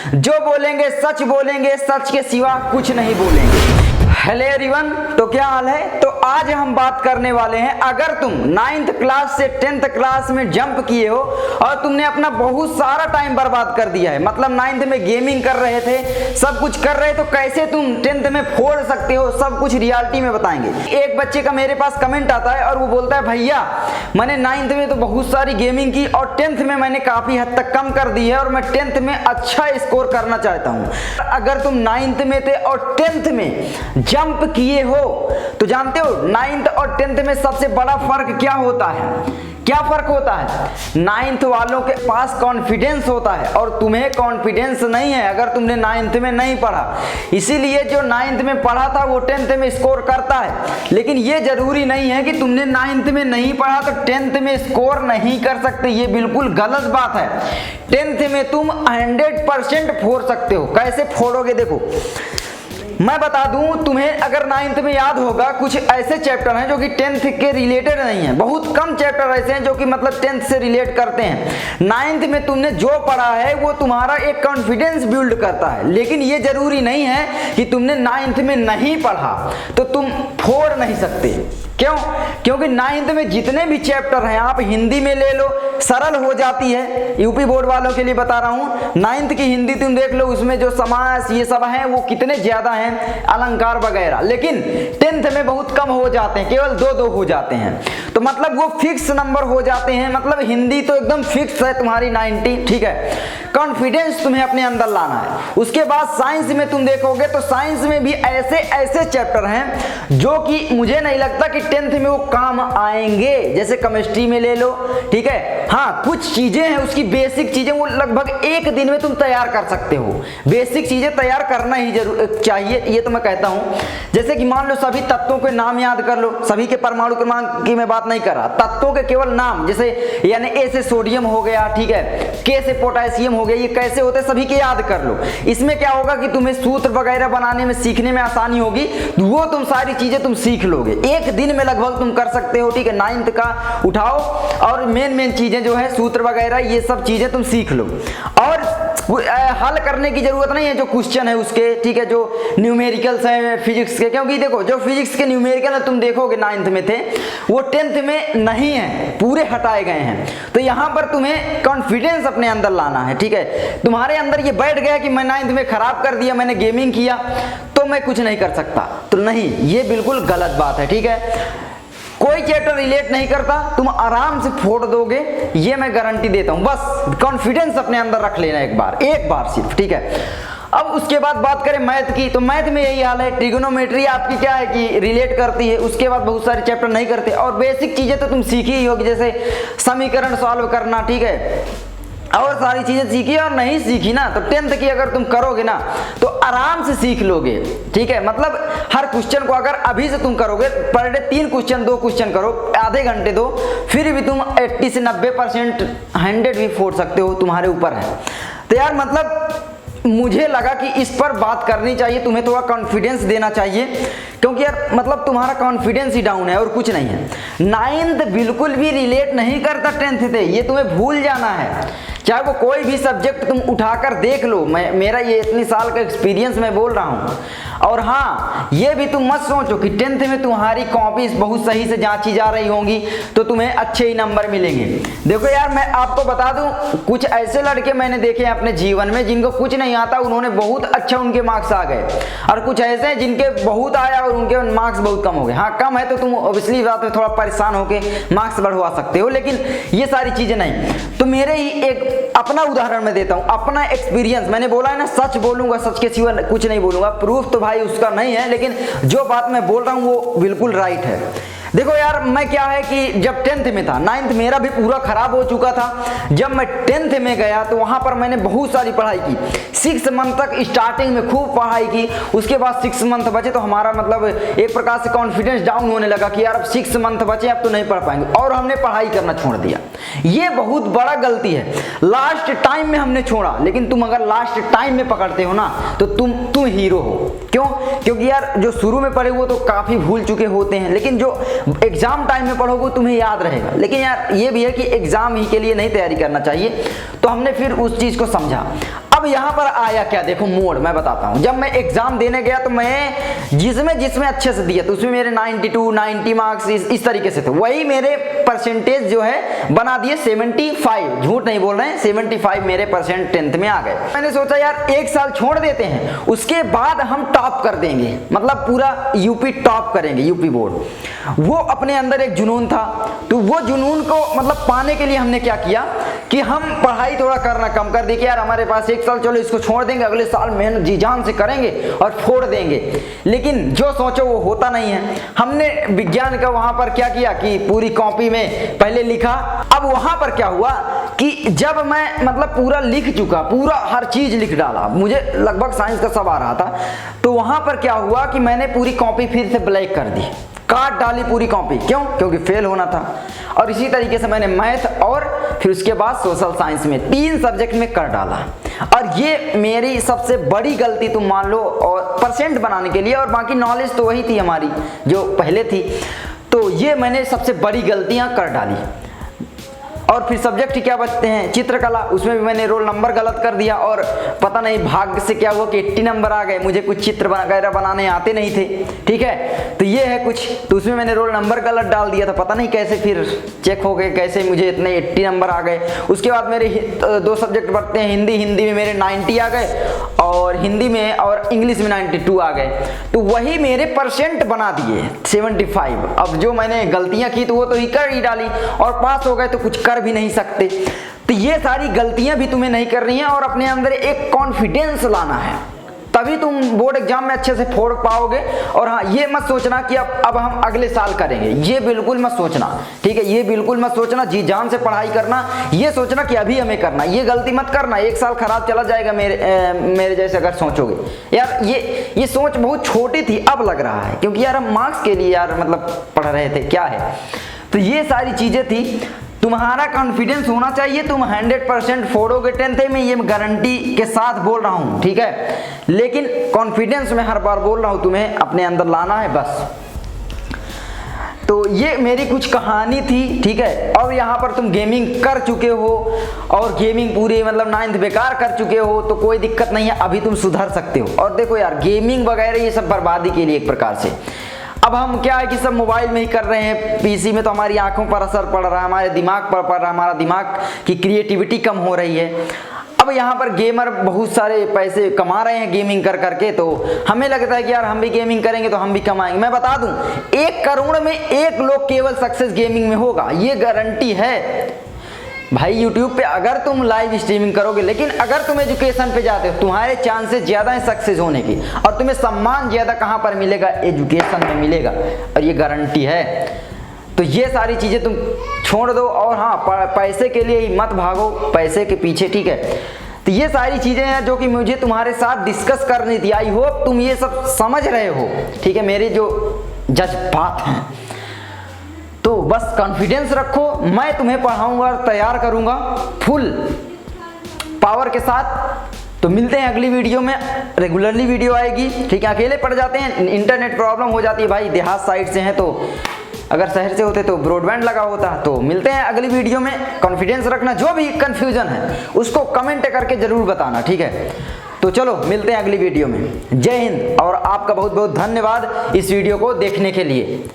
जो बोलेंगे सच के सिवा कुछ नहीं बोलेंगे। हेलो एवरीवन, तो क्या हाल है। तो आज हम बात करने वाले हैं, अगर तुम 9th क्लास से 10th क्लास में जंप किए हो और तुमने अपना बहुत सारा टाइम बर्बाद कर दिया है, मतलब 9th में गेमिंग कर रहे थे, सब कुछ कर रहे, तो कैसे तुम 10th में फोड़ सकते हो, सब कुछ रियलिटी में बताएंगे। एक बच्चे का मेरे पास कमेंट आता है और वो बोलता है, भैया मैंने 9th में तो बहुत सारी गेमिंग की और 10th में मैंने काफी हद तक कम कर दी है और मैं 10th में अच्छा स्कोर करना चाहता हूँ। अगर तुम 9th में थे और 10th में जंप किए हो तो जानते हो 9th और 10th में सबसे बड़ा फर्क क्या होता है? क्या फर्क होता है? 9th वालों के पास कॉन्फिडेंस होता है और तुम्हें कॉन्फिडेंस नहीं है अगर तुमने 9th में नहीं पढ़ा। इसीलिए जो 9th में पढ़ा था वो 10th में स्कोर करता है, लेकिन ये जरूरी नहीं है कि तुमने 9th में नहीं पढ़ा तो 10th में स्कोर नहीं कर सकते। ये बिल्कुल गलत बात है। 10th में तुम 100% फोड़ सकते हो। कैसे फोड़ोगे? देखो मैं बता दूं तुम्हें, अगर 9th में याद होगा, कुछ ऐसे चैप्टर हैं जो कि 10th के रिलेटेड नहीं है। बहुत कम चैप्टर ऐसे हैं जो कि मतलब 10th से रिलेट करते हैं। 9th में तुमने जो पढ़ा है वो तुम्हारा एक कॉन्फिडेंस बिल्ड करता है, लेकिन ये जरूरी नहीं है कि तुमने 9th में नहीं पढ़ा तो तुम फोड़ नहीं सकते। क्यों? क्योंकि 9th में जितने भी चैप्टर हैं, आप हिंदी में ले लो, सरल हो जाती है। यूपी बोर्ड वालों के लिए बता रहा हूं, 9th की हिंदी तुम देख लो, उसमें जो समास ये सब है वो कितने ज्यादा हैं, अलंकार वगैरह, लेकिन 10th में बहुत कम हो जाते हैं, केवल 2-2 हो जाते हैं। तो मतलब वो फिक्स नंबर हो जाते हैं। मतलब हिंदी तो एकदम फिक्स है तुम्हारी 90, ठीक है। कॉन्फिडेंस तुम्हें अपने अंदर लाना है। उसके बाद साइंस में तुम देखोगे तो साइंस में भी ऐसे ऐसे चैप्टर हैं जो कि मुझे नहीं लगता कि 10th में वो काम आएंगे। जैसे केमिस्ट्री में ले लो, ठीक है। हाँ, कुछ चीजें हैं उसकी बेसिक चीजें, वो लगभग एक दिन में तुम तैयार कर सकते हो। बेसिक चीजें तैयार करना ही जरूर चाहिए, ये तो मैं कहता हूं। जैसे कि मान लो सभी तत्वों के नाम याद कर लो, सभी के परमाणु क्रमांक की मैं बात नहीं कर रहा, तत्वों के केवल नाम, जैसे यानी ए से सोडियम हो गया, ठीक है, के से पोटेशियम हो गया, ये कैसे होते हैं सभी के याद कर लो। इसमें क्या होगा कि तुम्हें सूत्र वगैरह बनाने में, सीखने में आसानी होगी, वो तुम सारी चीजें तुम सीख लोगे। एक दिन में लगभग तुम कर सकते हो, ठीक है। 9th का उठाओ और मेन चीजें जो है सूत्र वगैरह ये सब चीजें तुम सीख लो और हल करने की जरूरत नहीं है जो क्वेश्चन है उसके, ठीक है, जो न्यूमेरिकल्स हैं फिजिक्स के। क्योंकि देखो जो फिजिक्स के न्यूमेरिकल है तुम देखोगे 9th में थे, वो 10th में नहीं है, पूरे हटाए गए हैं। तो यहाँ पर तुम्हें कॉन्फिडेंस अपने अंदर लाना है, ठीक है। तुम्हारे अंदर ये बैठ गया कि मैं 9th में खराब कर दिया, मैंने गेमिंग किया तो मैं कुछ नहीं कर सकता, तो नहीं, ये बिल्कुल गलत बात है, ठीक है। कोई चैप्टर रिलेट नहीं करता, तुम आराम से फोड़ दोगे, ये मैं गारंटी देता हूं। बस कॉन्फिडेंस अपने अंदर रख लेना एक बार सिर्फ, ठीक है। अब उसके बाद बात करें मैथ की, तो मैथ में यही हाल है। ट्रिगोनोमेट्री आपकी क्या है कि रिलेट करती है, उसके बाद बहुत सारे चैप्टर नहीं करते और बेसिक चीजें तो तुम सीखी ही होगी, जैसे समीकरण सॉल्व करना, ठीक है, और सारी चीजें सीखी और नहीं सीखी ना तो 10th की अगर तुम करोगे ना तो आराम से सीख लोगे, ठीक है। मतलब हर क्वेश्चन को अगर अभी से तुम करोगे, पर डे 3 क्वेश्चन 2 क्वेश्चन करो, आधे घंटे दो, फिर भी तुम 80 से 90% 100 भी फोड़ सकते हो, तुम्हारे ऊपर है। तो यार मतलब मुझे लगा कि इस पर बात करनी चाहिए, तुम्हें थोड़ा कॉन्फिडेंस देना चाहिए, क्योंकि यार मतलब तुम्हारा कॉन्फिडेंस ही डाउन है और कुछ नहीं है। 9th बिल्कुल भी रिलेट नहीं करता 10th से, ये तुम्हें भूल जाना है। चाहे वो कोई भी सब्जेक्ट तुम उठाकर देख लो, मेरा ये इतनी साल का एक्सपीरियंस मैं बोल रहा हूँ। और हाँ, ये भी तुम मत सोचो कि 10th में तुम्हारी कॉपीज बहुत सही से जांची जा रही होंगी तो तुम्हें अच्छे ही नंबर मिलेंगे। देखो यार मैं आपको बता दूं, कुछ ऐसे लड़के मैंने देखे हैं अपने जीवन में जिनको कुछ नहीं आता, उन्होंने बहुत अच्छा उनके मार्क्स आ गए, और कुछ ऐसे हैं जिनके बहुत आया और उनके मार्क्स बहुत कम हो गए। हाँ, कम है तो तुम ऑब्वियसली बात है थोड़ा परेशान होके मार्क्स बढ़वा सकते हो, लेकिन ये सारी चीजें नहीं। तो मेरे ही एक अपना उदाहरण मैं देता हूं, अपना एक्सपीरियंस। मैंने बोला है ना, सच बोलूंगा, सच के सिवा कुछ नहीं बोलूंगा। प्रूफ तो भाई उसका नहीं है, लेकिन जो बात मैं बोल रहा हूं वो बिल्कुल राइट है। देखो यार मैं क्या है कि जब 10th में था, 9th मेरा भी पूरा खराब हो चुका था। जब मैं 10th में गया तो वहां पर मैंने बहुत सारी पढ़ाई की, 6 मंथ तक स्टार्टिंग में खूब पढ़ाई की। उसके बाद 6 मंथ बचे तो हमारा मतलब एक प्रकार से कॉन्फिडेंस डाउन होने लगा कि यार अब 6 मंथ बचे, अब तो नहीं पढ़ पाएंगे, और हमने पढ़ाई करना छोड़ दिया। ये बहुत बड़ा गलती है। लास्ट टाइम में हमने छोड़ा, लेकिन तुम अगर लास्ट टाइम में पकड़ते हो ना तो तुम हीरो हो। क्यों? क्योंकि यार जो शुरू में पढ़े वो तो काफी भूल चुके होते हैं, लेकिन जो एग्जाम टाइम में पढ़ोगे तुम्हें याद रहेगा। लेकिन यार ये भी है कि एग्जाम ही के लिए नहीं तैयारी करना चाहिए, तो हमने फिर उस चीज को समझा। अब यहाँ पर आया क्या, देखो मोड मैं बताता हूँ। जब मैं एग्जाम देने गया तो मैं जिसमें अच्छे से दिया तो उसमें मेरे 92 90 मार्क्स इस तरीके से थे, वही मेरे परसेंटेज जो है बना दिए 75, झूठ नहीं बोल रहे हैं, 75 मेरे परसेंट 10th में आ गए। मैंने सोचा यार एक साल छोड़ देते हैं, उसके बाद हम टॉप कर देंगे, मतलब पूरा यूपी टॉप करेंगे, यूपी बोर्ड। वो अपने अंदर एक जुनून था, तो वो जुनून को मतलब पाने के लिए हमने क्या किया कि हम पढ़ाई थोड़ा करना कम कर दी कि यार हमारे पास एक साल, चलो इसको छोड़ देंगे, अगले साल मेहनत जी जान से करेंगे और फोड़ देंगे। लेकिन जो सोचो वो होता नहीं है। हमने विज्ञान का वहां पर क्या किया कि पूरी कॉपी में पहले लिखा। अब वहां पर क्या हुआ कि जब मैं मतलब पूरा लिख चुका, पूरा हर चीज लिख डाला, मुझे लगभग साइंस का सब आ रहा था, तो वहां पर क्या हुआ कि मैंने पूरी कॉपी फिर से ब्लैक कर दी, काट डाली पूरी कॉपी। क्यों? क्योंकि फेल होना था। और इसी तरीके से मैंने मैथ और फिर उसके बाद सोशल साइंस में 3 सब्जेक्ट में कर डाला। और ये मेरी सबसे बड़ी गलती तुम मान लो, और परसेंट बनाने के लिए, और बाकी नॉलेज तो वही थी हमारी जो पहले थी, तो ये मैंने सबसे बड़ी गलतियां कर डाली। और फिर सब्जेक्ट क्या बचते हैं, चित्रकला, उसमें भी मैंने रोल नंबर गलत कर दिया, और पता नहीं भाग्य से क्या हुआ कि 80 नंबर आ गए। मुझे कुछ चित्र वगैरह बनाने आते नहीं थे, ठीक है, तो ये है कुछ, तो उसमें मैंने रोल नंबर गलत डाल दिया था, पता नहीं कैसे फिर चेक हो गए, कैसे मुझे इतने 80 नंबर आ गए। उसके बाद मेरे 2 सब्जेक्ट बढ़ते हैं, हिंदी में मेरे 90 आ गए, और हिंदी में और इंग्लिश में 92 आ गए, तो वही मेरे परसेंट बना दिए 75। अब जो मैंने गलतियां की तो वो तो ही कर ही डाली, और पास हो गए तो कुछ कर भी नहीं सकते। तो ये सारी गलतियां भी तुम्हें नहीं करनी है, और अपने अंदर एक कॉन्फिडेंस लाना है, तभी तुम बोर्ड एग्जाम में अच्छे से फोड़ पाओगे। और हाँ, ये मत सोचना कि अब हम अगले साल करेंगे, ये बिल्कुल मत सोचना, ठीक है, ये बिल्कुल मत सोचना। जी जान से पढ़ाई करना, ये सोचना कि अभी हमें करना, ये गलती मत करना। एक साल खराब चला जाएगा मेरे जैसे अगर सोचोगे। यार ये सोच बहुत छोटी थी, अब लग रहा है, क्योंकि यार हम मार्क्स के लिए यार मतलब पढ़ रहे थे, क्या है। तो ये सारी चीजें थी। तुम्हारा कॉन्फिडेंस होना चाहिए, तुम 100% फोड़ोगे 10th में, ये गारंटी के साथ बोल रहा हूं, ठीक है। लेकिन कॉन्फिडेंस में हर बार बोल रहा हूं, तुम्हें अपने अंदर लाना है बस। तो ये मेरी कुछ कहानी थी, ठीक है। और यहाँ पर तुम गेमिंग कर चुके हो, और गेमिंग पूरे मतलब 9th बेकार कर चुके हो, तो कोई दिक्कत नहीं है, अभी तुम सुधर सकते हो। और देखो यार, गेमिंग वगैरह ये सब बर्बादी के लिए एक प्रकार से। अब हम क्या है कि सब मोबाइल में ही कर रहे हैं, पीसी में तो हमारी आंखों पर असर पड़ रहा है, हमारे दिमाग पर पड़ रहा है, हमारा दिमाग की क्रिएटिविटी कम हो रही है। अब यहाँ पर गेमर बहुत सारे पैसे कमा रहे हैं गेमिंग कर करके, तो हमें लगता है कि यार हम भी गेमिंग करेंगे तो हम भी कमाएंगे। मैं बता दूं, 1 करोड़ में 1 लोग केवल सक्सेस गेमिंग में होगा, ये गारंटी है भाई। यूट्यूब पे अगर तुम लाइव स्ट्रीमिंग करोगे, लेकिन अगर तुम एजुकेशन पे जाते हो, तुम्हारे चांसेस ज्यादा है सक्सेस होने की, और तुम्हें सम्मान ज्यादा कहां पर मिलेगा, एजुकेशन में मिलेगा, और ये गारंटी है। तो ये सारी चीजें तुम छोड़ दो, और हाँ, पैसे के लिए ही मत भागो, पैसे के पीछे, ठीक है। तो ये सारी चीजें हैं जो कि मुझे तुम्हारे साथ डिस्कस करनी थी। आई होप तुम ये सब समझ रहे हो, ठीक है, मेरे जो जज्बात हैं। तो बस कॉन्फिडेंस रखो, मैं तुम्हें पढ़ाऊंगा, तैयार करूंगा फुल पावर के साथ। तो मिलते हैं अगली वीडियो में, रेगुलरली वीडियो आएगी, ठीक है। अकेले पढ़ जाते हैं, इंटरनेट प्रॉब्लम हो जाती है भाई, देहात साइड से हैं, तो अगर शहर से होते तो ब्रॉडबैंड लगा होता। तो मिलते हैं अगली वीडियो में। कॉन्फिडेंस रखना, जो भी कंफ्यूजन है उसको कमेंट करके जरूर बताना, ठीक है। तो चलो मिलते हैं अगली वीडियो में। जय हिंद, और आपका बहुत बहुत धन्यवाद इस वीडियो को देखने के लिए।